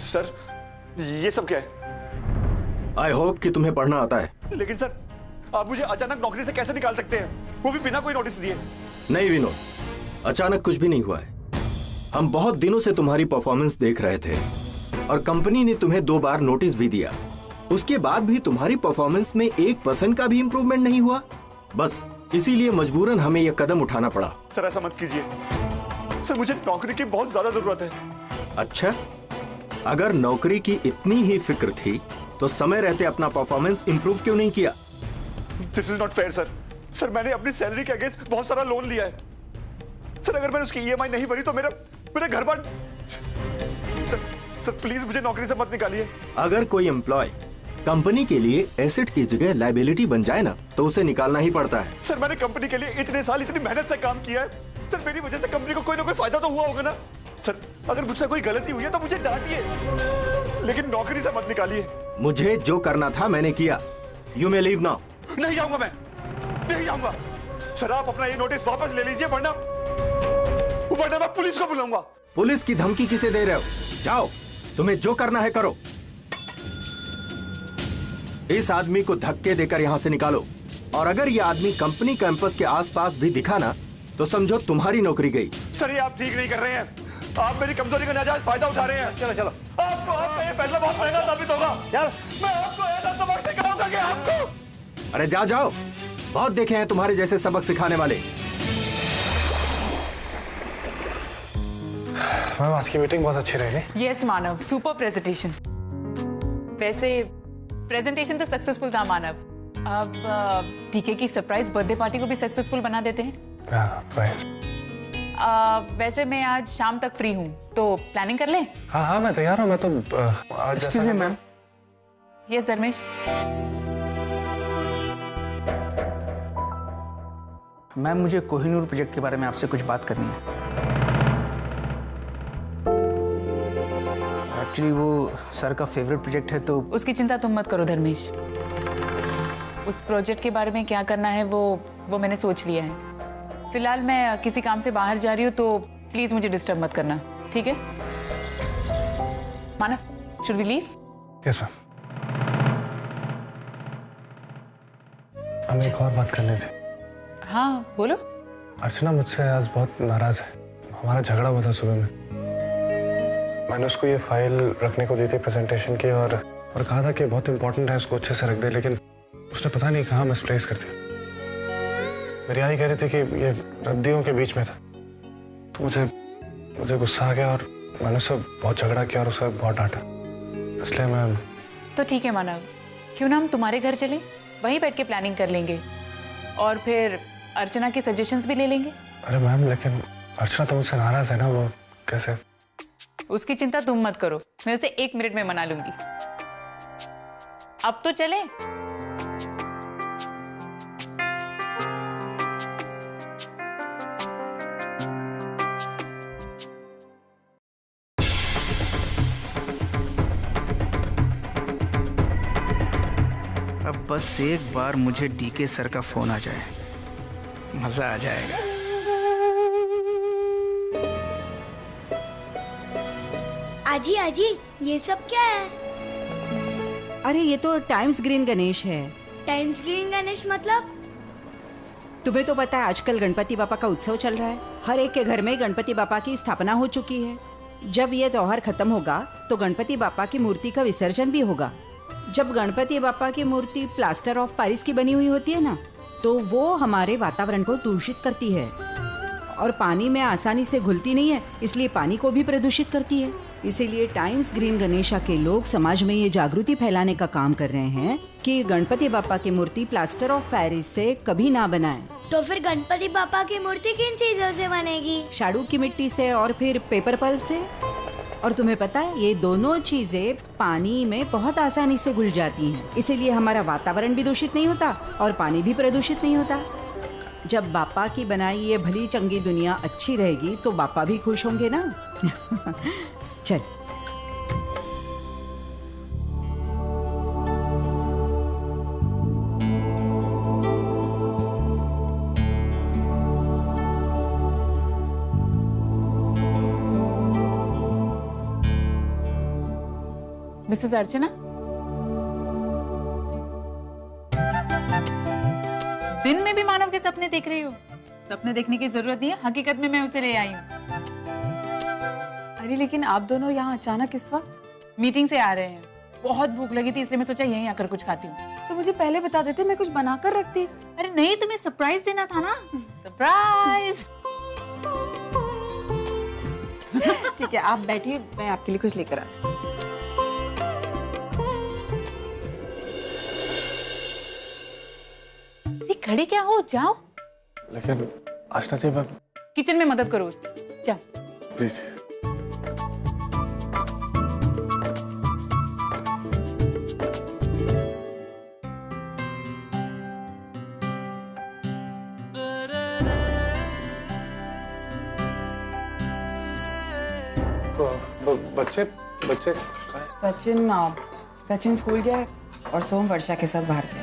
Sir ये सब क्या है? आई होप कि तुम्हें पढ़ना आता है। लेकिन सर आप मुझे अचानक नौकरी से कैसे निकाल सकते हैं, वो भी बिना कोई नोटिस दिए? नहीं विनोद, अचानक कुछ भी नहीं हुआ है। हम बहुत दिनों से तुम्हारी परफॉर्मेंस देख रहे थे और कंपनी ने तुम्हें 2 बार नोटिस भी दिया। उसके बाद भी तुम्हारी परफॉर्मेंस में 1% का भी इंप्रूवमेंट नहीं हुआ। बस इसीलिए मजबूरन हमें यह कदम उठाना पड़ा। सर ऐसा मत कीजिए सर, मुझे नौकरी की बहुत ज्यादा जरूरत है। अच्छा, अगर नौकरी की इतनी ही फिक्र थी तो समय रहते अपना परफॉर्मेंस इंप्रूव क्यों नहीं किया? This is not fair sir. Sir मैंने अपनी सैलरी के अगेंस्ट बहुत सारा लोन लिया है सर। अगर मैंने उसकी ईएमआई नहीं भरी तो मेरे घर पर सर प्लीज मुझे नौकरी से मत निकालिए। अगर कोई एम्प्लॉय कंपनी के लिए एसेट की जगह लायबिलिटी बन जाए ना तो उसे निकालना ही पड़ता है। सर मैंने कंपनी के लिए इतने साल इतनी मेहनत से काम किया है सर, मेरी वजह से कंपनी को कोई ना कोई फायदा तो हुआ होगा ना सर। अगर मुझसे कोई गलती हुई है तो मुझे डांटिए, लेकिन नौकरी से मत निकालिए। मुझे जो करना था मैंने किया। You may leave now. नहीं आऊंगा, मैं नहीं आऊंगा सर। आप अपना ये नोटिस वापस ले लीजिए वरना मैं पुलिस को बुलाऊंगा। पुलिस की धमकी किसे दे रहे हो? जाओ, तुम्हें जो करना है करो। इस आदमी को धक्के देकर यहाँ से निकालो, और अगर ये आदमी कंपनी कैंपस के आसपास भी दिखा ना तो समझो तुम्हारी नौकरी गई। सर ये आप ठीक नहीं कर रहे हैं, आप मेरी कमजोरी का नाजायज फायदा उठा रहे हैं। चलो चलो, आपका ये फैसला बहुत महंगा साबित होगा। चल मैं आपको ऐसा सबक सिखाऊंगा कि आपको। अरे जाओ, बहुत देखे हैं तुम्हारे जैसे सबक सिखाने वाले। मैम आज की मीटिंग बहुत अच्छी रही। यस मानव, सुपर प्रेजेंटेशन। वैसे प्रेजेंटेशन तो सक्सेसफुल था मानव। अब डीके की सरप्राइज बर्थडे पार्टी को भी सक्सेसफुल बना देते हैं। वैसे मैं आज शाम तक फ्री हूँ, तो प्लानिंग कर लें? हाँ मैं तैयार हूँ। मैं तो excuse me ma'am. Yes Dharmesh. Ma'am मुझे कोहिनूर प्रोजेक्ट के बारे में आपसे कुछ बात करनी है। एक्चुअली वो सर का फेवरेट प्रोजेक्ट है, तो उसकी चिंता तुम मत करो धर्मेश। उस प्रोजेक्ट के बारे में क्या करना है वो मैंने सोच लिया है। फिलहाल मैं किसी काम से बाहर जा रही हूँ, तो प्लीज मुझे डिस्टर्ब मत करना, ठीक है? Manav, should we leave? Yes ma'am. हमें एक और बात करनी थी। हाँ बोलो। अर्चना मुझसे आज बहुत नाराज है। हमारा झगड़ा हुआ था सुबह में। मैंने उसको ये फाइल रखने को दी थी प्रेजेंटेशन की, और कहा था कि बहुत इंपॉर्टेंट है, उसको अच्छे से रख दे, लेकिन उसने पता नहीं कहाँ मिसप्लेस कर दिया। मेरी आई कह रही थी कि ये रद्दियों के बीच में था, तो मुझे गुस्सा आ गया और मैंने उससे बहुत झगड़ा किया और उसे बहुत डांटा। इसलिए मैं तो ठीक है मानव, क्यों ना हम तुम्हारे घर चले, वहीं बैठ के प्लानिंग कर लेंगे और फिर अर्चना के सजेशंस भी ले लेंगे। अरे मैम, लेकिन अर्चना तो मुझसे नाराज है ना, वो कैसे? उसकी चिंता तुम मत करो, मैं उसे 1 मिनट में मना लूंगी। अब तो चले। अब बस एक बार मुझे डीके सर का फोन आ जाए, मजा आ जाएगा। आजी ये सब क्या है? अरे ये तो टाइम्स ग्रीन गणेश है। टाइम्स ग्रीन गणेश मतलब? तुम्हें तो पता है आजकल गणपति बापा का उत्सव चल रहा है। हर एक के घर में गणपति बापा की स्थापना हो चुकी है। जब ये त्योहार खत्म होगा तो गणपति बापा की मूर्ति का विसर्जन भी होगा। जब गणपति बापा की मूर्ति प्लास्टर ऑफ पेरिस की बनी हुई होती है ना, तो वो हमारे वातावरण को दूषित करती है और पानी में आसानी से घुलती नहीं है, इसलिए पानी को भी प्रदूषित करती है। इसीलिए टाइम्स ग्रीन गणेशा के लोग समाज में ये जागृति फैलाने का काम कर रहे हैं कि गणपति बापा की मूर्ति प्लास्टर ऑफ पेरिस से कभी ना बनाएं। तो फिर गणपति बापा की मूर्ति किन चीजों से बनेगी? शाडू की मिट्टी से और फिर पेपर पल्प से। और तुम्हें पता है ये दोनों चीजें पानी में बहुत आसानी से घुल जाती हैं, इसीलिए हमारा वातावरण भी दूषित नहीं होता और पानी भी प्रदूषित नहीं होता। जब बापा की बनाई ये भली चंगी दुनिया अच्छी रहेगी तो बापा भी खुश होंगे ना। चल। मिसेस अर्चना, दिन में भी मानव के सपने देख रही हो? सपने देखने की जरूरत नहीं है, हकीकत में मैं उसे ले आई हूँ। अरे लेकिन आप दोनों यहाँ अचानक इस वक्त? मीटिंग से आ रहे हैं, बहुत भूख लगी थी इसलिए मैं सोचा यहीं आकर कुछ खाती हूँ। तो मुझे पहले बता देते, मैं कुछ बनाकर रखती। अरे नहीं, तुम्हें सरप्राइज देना था ना। सरप्राइज। ठीक है, आप बैठिए, मैं आपके लिए कुछ लेकर आती हूँ। खड़े क्या हो, जाओ। लेकिन आशना जी, मैं किचन में मदद करो उसकी, जाओ। जी। बच्चे बच्चे सचिन स्कूल गया है और सोम वर्षा के साथ बाहर गया।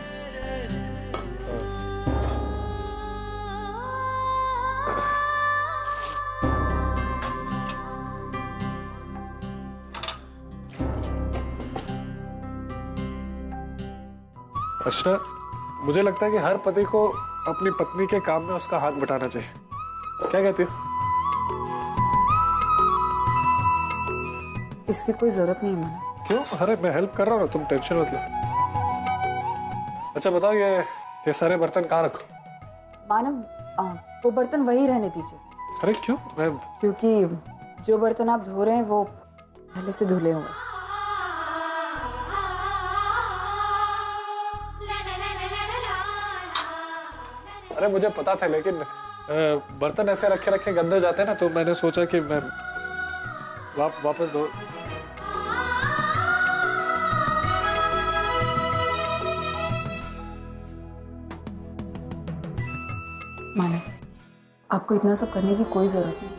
अर्चना, मुझे लगता है कि हर पति को अपनी पत्नी के काम में उसका हाथ बटाना चाहिए। क्या कहती हो? इसकी कोई जरूरत नहीं है मानव। क्यों? अरे मैं हेल्प कर रहा हूँ ना, तुम टेंशन मत लो। अच्छा बताओ, ये सारे बर्तन कहाँ रखो? मानव, वो बर्तन वही रहने दीजिए। अरे क्यों? मैं क्योंकि जो बर्तन आप धो रहे हैं वो पहले से धुले हुए। अरे मुझे पता था, लेकिन बर्तन ऐसे रखे रखे गंदे हो जाते हैं ना, तो मैंने सोचा कि मैं वापस धो। मानव, आपको इतना सब करने की कोई जरूरत नहीं।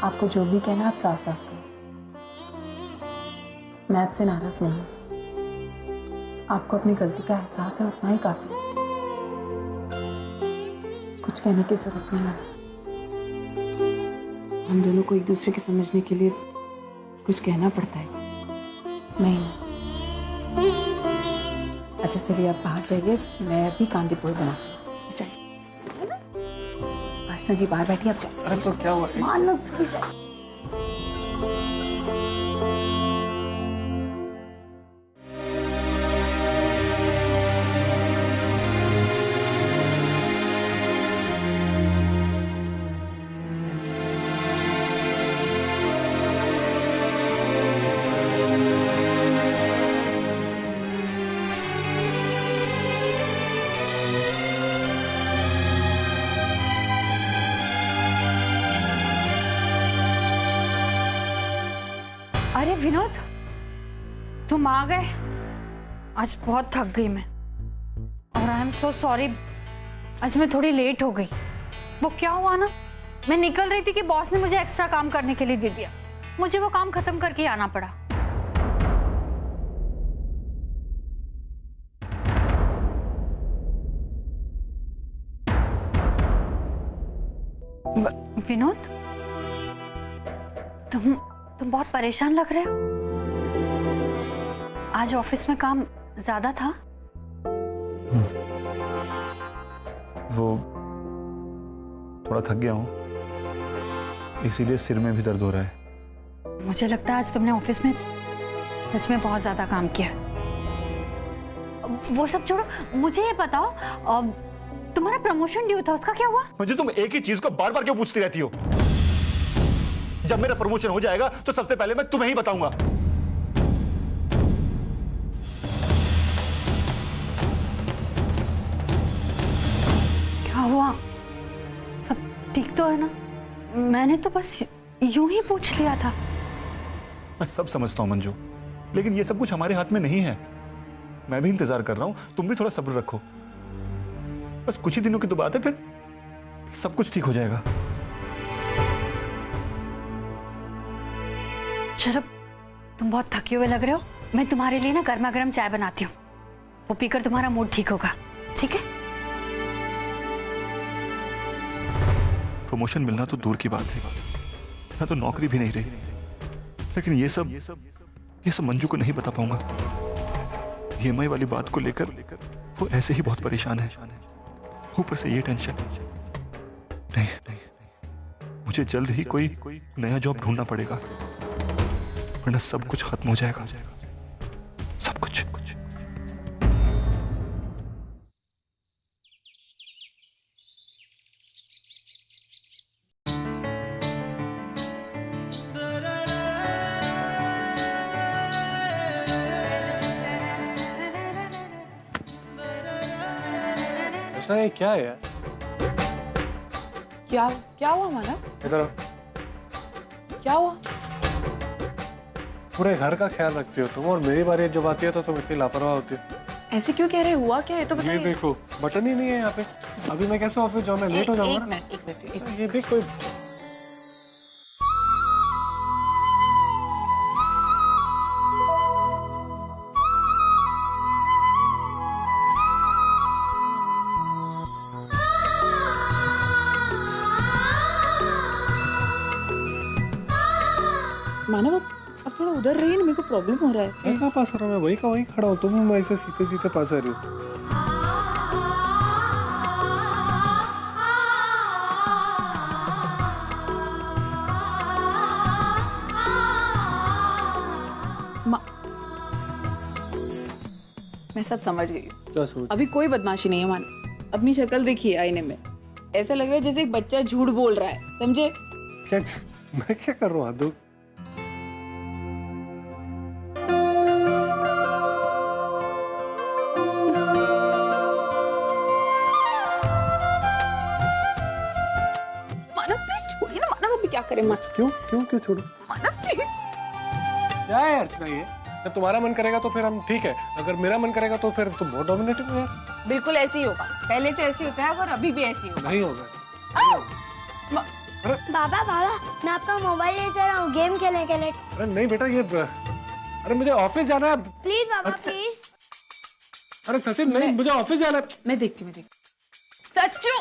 आपको जो भी कहना आप साफ साफ करो। मैं आपसे नाराज नहीं हूं। आपको अपनी गलती का एहसास है, उतना ही काफी है। कुछ कहने की जरूरत नहीं है। हम दोनों को एक दूसरे के समझने के लिए कुछ कहना पड़ता है। नहीं। अच्छा चलिए, आप बाहर जाइए, मैं अभी कांदी पोहे बना। चलिए। आशना जी बाहर बैठिए, आप जाइए। अरे तो क्या हुआ? मानव प्लीज। अरे विनोद, तुम आ गए। आज बहुत थक गई मैं, और आई एम सो सॉरी, आज मैं थोड़ी लेट हो गई। वो क्या हुआ ना, मैं निकल रही थी कि बॉस ने मुझे एक्स्ट्रा काम करने के लिए दे दिया। मुझे वो काम खत्म करके आना पड़ा। विनोद, तुम बहुत परेशान लग रहे हो। आज ऑफिस में काम ज्यादा था? वो थोड़ा थक गया हूँ, इसीलिए सिर में भी दर्द हो रहा है। मुझे लगता है आज तुमने ऑफिस में सच में बहुत ज्यादा काम किया। वो सब छोड़ो, मुझे ये बताओ, तुम्हारा प्रमोशन ड्यू था, उसका क्या हुआ? मुझे तुम एक ही चीज को बार बार क्यों पूछती रहती हो? जब मेरा प्रमोशन हो जाएगा तो सबसे पहले मैं तुम्हें ही बताऊंगा। क्या हुआ? सब ठीक तो है ना? मैंने तो बस यूं ही पूछ लिया था। मैं सब समझता हूं मंजू, लेकिन ये सब कुछ हमारे हाथ में नहीं है। मैं भी इंतजार कर रहा हूं, तुम भी थोड़ा सब्र रखो। बस कुछ ही दिनों की तो बात है, फिर सब कुछ ठीक हो जाएगा। चलो, तुम बहुत थके हुए लग रहे हो, मैं तुम्हारे लिए ना गर्मा गर्म चाय बनाती हूँ, वो पीकर तुम्हारा मूड ठीक होगा, ठीक है? प्रमोशन मिलना तो दूर की बात है, यहाँ तो नौकरी भी नहीं रही, लेकिन ये सब ये सब मंजू को नहीं बता पाऊंगा। EMI वाली बात को लेकर वो ऐसे ही बहुत परेशान है, ऊपर से ये टेंशन। नहीं, मुझे जल्द ही कोई नया जॉब ढूंढना पड़ेगा, वरना सब कुछ खत्म हो जाएगा, सब कुछ। अच्छा ये क्या है यार? क्या हुआ मानव? इधर आओ। क्या हुआ? पूरे घर का ख्याल रखती हो तुम, और मेरी बारी जब आती है तो तुम इतनी लापरवाह होती हो। ऐसे क्यों कह रहे? हुआ क्या है तो बताइए। ये देखो बटन ही नहीं है यहाँ पे। अभी मैं कैसे ऑफिस जाऊँ? मैं लेट हो जाऊंगा ना। एक मिनट। ये देख कोई मानव अब थोड़ा उधर रहिए ना, मेरे को प्रॉब्लम हो रहा है। मैं कहाँ पास आ रहा हूँ? मैं वहीं का वहीं खड़ा हूँ, तुम ऐसे सीधे सीधे पास आ रही हो। मैं सब समझ गई हूँ। क्या समझ? अभी कोई बदमाशी नहीं है मानव। अपनी शक्ल देखिए आईने में, ऐसा लग रहा है जैसे एक बच्चा झूठ बोल रहा है, समझे? क्या मैं क्या कर रहा हूँ आदू? मानव प्लीज छोड़िए ना। मानव अभी क्या करें? क्यों छोड़ो? मानव प्लीज। क्या है अर्चना ये? जब तुम्हारा मन करेगा तो फिर हम ठीक है, अगर मेरा मन करेगा तो फिर तुम बहुत डोमिनेटिव हो यार। बिल्कुल ऐसे ही होगा, पहले से ऐसे ही होता है और अभी भी ऐसे ही होगा। नहीं होगा। बाबा मैं आपका मोबाइल ले जा रहा हूँ गेम खेलने के लिए। अरे नहीं बेटा, ये अरे मुझे ऑफिस जाना है। Please Baba please. अरे सचिन नहीं, मुझे ऑफिस जाना है। मैं देखती हूँ। सच्चू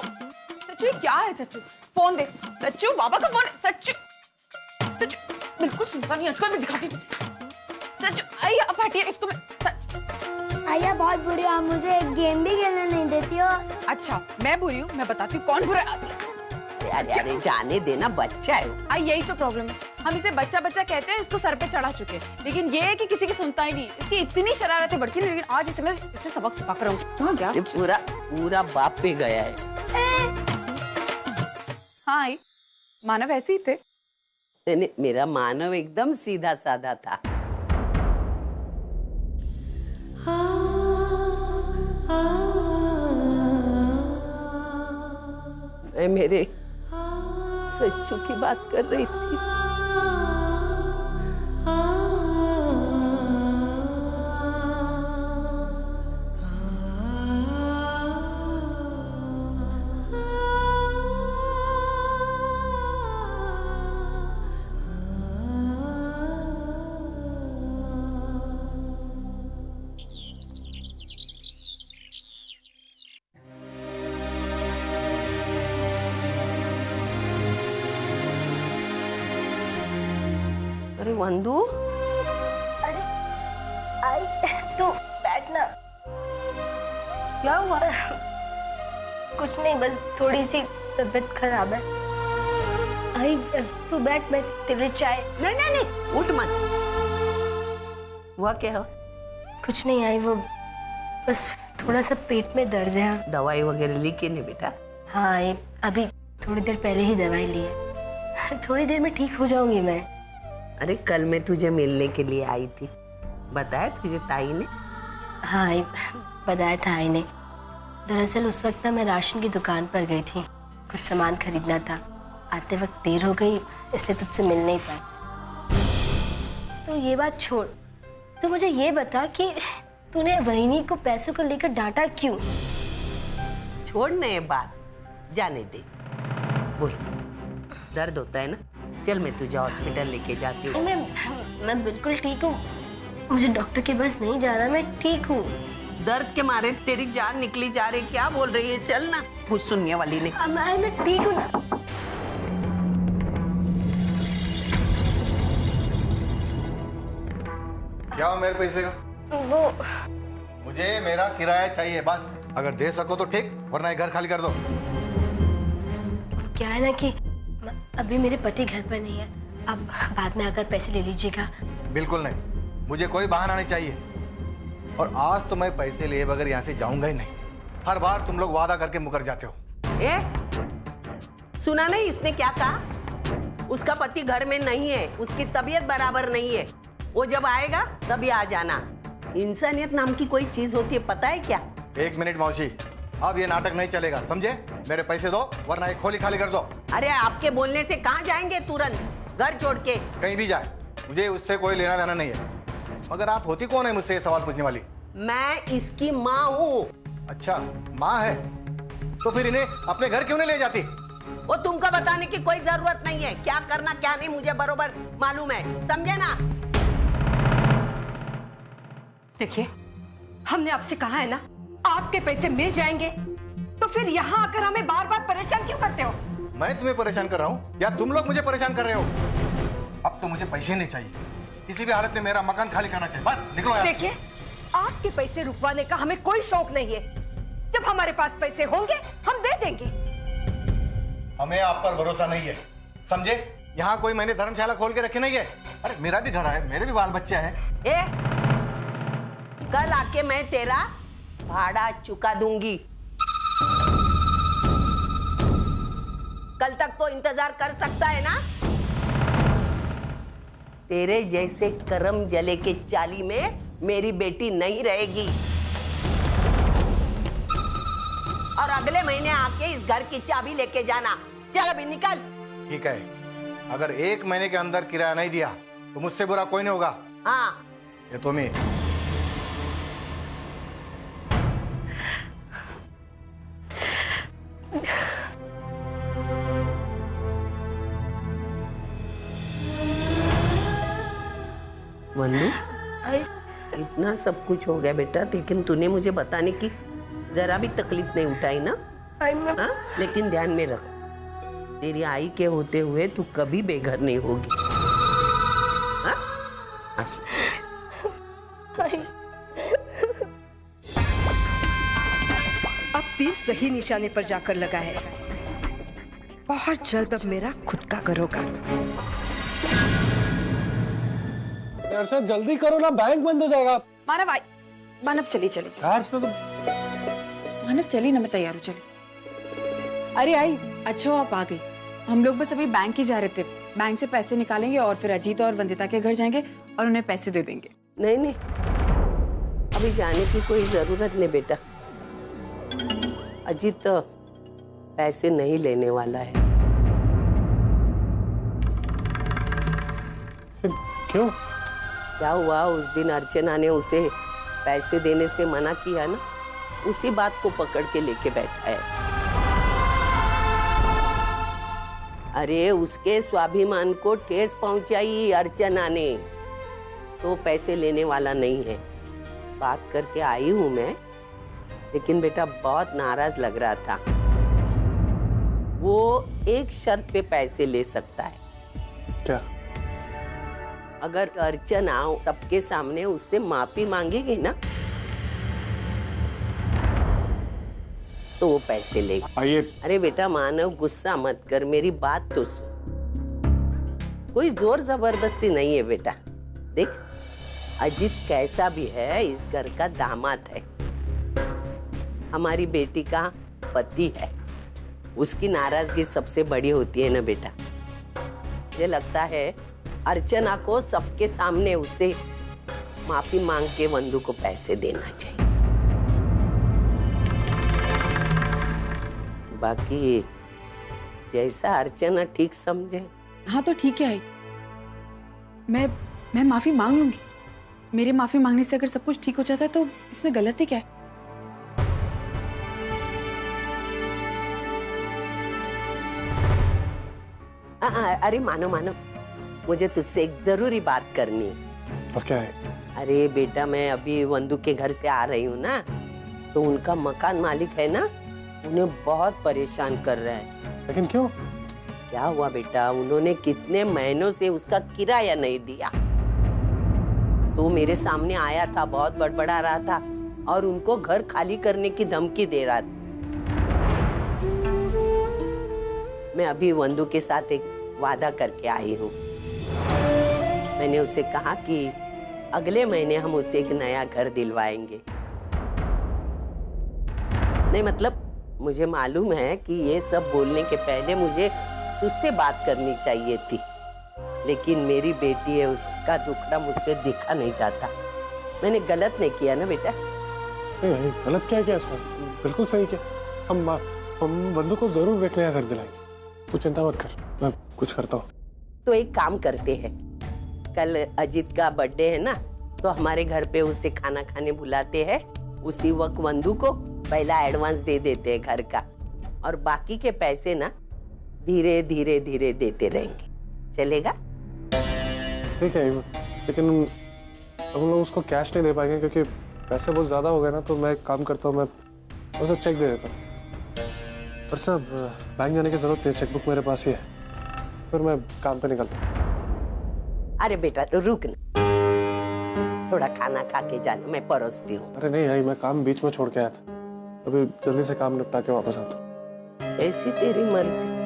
ये क्या है? सच्चू फोन दे। सच्चू बाबा का फोन है। सच्चू बिल्कुल सुनता नहीं आजकल। मैं दिखाती हूँ। सच्चू आइए आप हटिए इसको। आया बहुत बुरी, आप मुझे एक गेम भी खेलने नहीं देती हो। अच्छा मैं बुरी हूँ? मैं बताती हूँ कौन बुरा है। अरे जाने देना, बच्चा है। यही तो प्रॉब्लम है, हम इसे बच्चा कहते हैं, इसको सर पे चढ़ा चुके हैं, लेकिन ये है कि किसी की सुनता ही नहीं। इसकी इतनी शरारतें बढ़ती है, लेकिन आज इसे मैं सबक सिखा कर रहा क्या? ये पूरा बाप पे गया है। हाँ मानव ऐसे ही थे। नहीं, मेरा मानव एकदम सीधा साधा था। मैं मेरे सच्चू की बात कर रही थी। अरे वंदू, अरे आई तू बैठना। क्या हुआ? कुछ नहीं, बस थोड़ी सी तबीयत खराब है। आई तू बैठ, मैं तेरे चाय। नहीं, उठ मत। हुआ क्या हो? कुछ नहीं आई, वो बस थोड़ा सा पेट में दर्द है। दवाई वगैरह ली के नहीं बेटा? हाँ अभी थोड़ी देर पहले ही दवाई ली है, थोड़ी देर में ठीक हो जाऊंगी मैं। अरे कल मैं तुझे मिलने के लिए आई थी, बताया तुझे ताई ने? हाँ बताया था आई ने। दरअसल उस वक्त ना मैं राशन की दुकान पर गई थी, कुछ सामान खरीदना था। आते वक्त देर हो गई, इसलिए तुझसे मिल नहीं पाई। तो ये बात छोड़, तो मुझे ये बता कि तूने वहीनी को पैसों को लेकर डांटा क्यों? छोड़ने ये बात, जाने दे। बोल, दर्द होता है ना? चल मैं तुझे हॉस्पिटल लेके जाती हूँ। मैं बिल्कुल ठीक हूँ, मुझे डॉक्टर के पास नहीं जाना, मैं ठीक हूँ। दर्द के मारे तेरी जान निकली जा रही, क्या बोल रही है? चल ना, कुछ सुनने वाली ने। मैं ठीक हूँ। क्या हो मेरे पैसे का? वो मुझे मेरा किराया चाहिए बस। अगर दे सको तो ठीक, वरना ये घर खाली कर दो। क्या है ना कि अभी मेरे पति घर पर नहीं है, अब बाद में आकर पैसे ले लीजिएगा। बिल्कुल नहीं, मुझे कोई बहाना नहीं चाहिए। और आज तो मैं पैसे लिए बगैर यहाँ से जाऊंगा ही नहीं। हर बार तुम लोग वादा करके मुकर जाते हो। सुना नहीं इसने क्या कहा? उसका पति घर में नहीं है, उसकी तबीयत बराबर नहीं है। वो जब आएगा तभी आ जाना। इंसानियत नाम की कोई चीज होती है, पता है क्या? 1 मिनट मौसी, अब ये नाटक नहीं चलेगा, समझे? मेरे पैसे दो, वरना ये खोली खाली कर दो। अरे आपके बोलने से कहाँ जाएंगे तुरंत, घर छोड़ के? कहीं भी जाए, मुझे उससे कोई लेना देना नहीं है। मगर आप होती कौन है मुझसे ये सवाल पूछने वाली? मैं इसकी माँ हूँ। अच्छा, माँ है तो फिर इन्हें अपने घर क्यों नहीं ले जाती? वो तुमको बताने की कोई जरूरत नहीं है। क्या करना क्या नहीं मुझे बरोबर मालूम है, समझे ना? देखिए, हमने आपसे कहा है ना, आपके पैसे मिल जाएंगे, तो फिर यहाँ आकर हमें बार बार परेशान क्यों करते हो? मैं तुम्हें परेशान कर रहा हूँ या तुम लोग मुझे परेशान कर रहे हो? अब तो मुझे पैसे नहीं चाहिए, किसी भी हालत में मेरा मकान खाली करना चाहिए, बस निकलो यहाँ। देखिए, आपके पैसे रुकवाने का हमें कोई शौक नहीं है। जब हमारे पास पैसे होंगे हम दे देंगे। हमें आप पर भरोसा नहीं है, समझे? यहाँ कोई मैंने धर्मशाला खोल के रखी नहीं है। अरे मेरा भी घर है, मेरे भी बाल बच्चे हैं। कल आके मैं तेरा भाड़ा चुका दूंगी। कल तक तो इंतजार कर सकता है ना? तेरे जैसे करम जले के चाली में मेरी बेटी नहीं रहेगी। और अगले महीने आके इस घर की चाबी लेके जाना। चल अभी निकल। ठीक है, अगर 1 महीने के अंदर किराया नहीं दिया तो मुझसे बुरा कोई नहीं होगा। हाँ, ये तो मैं। वंदू, इतना सब कुछ हो गया बेटा, लेकिन तूने मुझे बताने की जरा भी तकलीफ नहीं उठाई ना? हाँ? लेकिन ध्यान में रख, तेरी आई के होते हुए तू कभी बेघर नहीं होगी। हाँ? अब तीर सही निशाने पर जाकर लगा है। बहुत जल्द अब मेरा खुद का घर होगा। यार जल्दी करो ना, बैंक बंद हो जाएगा। मानव आई, मानव चली चली यार तो मानव चली ना, मैं तैयार हूँ, चली। अरे आई, अच्छा हो आप आ गई। हम लोग बस अभी बैंक ही जा रहे थे। बैंक से पैसे निकालेंगे और फिर अजीत और वंदिता के घर जाएंगे और उन्हें पैसे दे देंगे। नहीं नहीं, अभी जाने की कोई जरूरत नहीं बेटा। अजीत तो पैसे नहीं लेने वाला है। क्यों? क्या हुआ, उस दिन अर्चना ने उसे पैसे देने से मना किया ना, उसी बात को पकड़ के लेके बैठा है। अरे उसके स्वाभिमान को ठेस पहुंचाई अर्चना ने, तो पैसे लेने वाला नहीं है। बात करके आई हूं मैं, लेकिन बेटा बहुत नाराज लग रहा था। वो एक शर्त पे पैसे ले सकता है। क्या? अगर अर्चना सबके सामने उससे माफी मांगेगी ना, तो वो पैसे लेगा। अरे बेटा मानव, गुस्सा मत कर, मेरी बात तो सुन। कोई जोर जबरदस्ती नहीं है बेटा। देख, अजीत कैसा भी है इस घर का दामाद है, हमारी बेटी का पति है। उसकी नाराजगी सबसे बड़ी होती है ना बेटा। मुझे लगता है अर्चना को सबके सामने उससे माफी मांग के वंदू को पैसे देना चाहिए। बाकी जैसा अर्चना ठीक समझे। हाँ तो ठीक है आई, मैं माफी मांग लूंगी। मेरे माफी मांगने से अगर सब कुछ ठीक हो जाता है तो इसमें गलती क्या है? अरे मानो, मुझे तुझसे एक जरूरी बात करनी है। और क्या है? अरे बेटा, मैं अभी वंदू के घर से आ रही हूँ ना, तो उनका मकान मालिक है ना, उन्हें बहुत परेशान कर रहा है। लेकिन क्यों? क्या हुआ बेटा, उन्होंने कितने महीनों से उसका किराया नहीं दिया। तो मेरे सामने आया था, बहुत बड़बड़ा रहा था और उनको घर खाली करने की धमकी दे रहा था। मैं अभी वंदू के साथ एक वादा करके आई हूँ। मैंने उसे कहा कि अगले महीने हम उसे एक नया घर दिलवाएंगे। नहीं मतलब मुझे मालूम है कि ये सब बोलने के पहले मुझे तुझसे बात करनी चाहिए थी, लेकिन मेरी बेटी है, उसका दुखड़ा मुझसे दिखा नहीं जाता। मैंने गलत नहीं किया ना बेटा? नहीं गलत क्या किया इसमें, बिल्कुल सही किया। हम वंदू को जरूर एक नया घर दिलाएंगे, तू चिंता मत कर, मैं कुछ करता हूँ। तो एक काम करते हैं, कल अजीत का बर्थडे है ना, तो हमारे घर पे उसे खाना खाने बुलाते हैं। उसी वक्त वंदू को पहला एडवांस दे देते हैं घर का, और बाकी के पैसे ना धीरे धीरे धीरे देते रहेंगे। चलेगा? ठीक है, लेकिन हम लोग उसको कैश नहीं दे पाएंगे क्योंकि पैसे बहुत ज्यादा हो गए ना। तो मैं एक काम करता हूँ, मैं उसे चेक दे देता हूँ। पर सब बैंक जाने की जरूरत नहीं, चेकबुक मेरे पास ही है, फिर मैं काम पे निकलता हूँ। अरे बेटा रुक ना, थोड़ा खाना खा के जाना, मैं परोसती हूँ। अरे नहीं आई, मैं काम बीच में छोड़ के आया था, अभी जल्दी से काम निपटा के वापस आता हूँ। ऐसी तेरी मर्जी।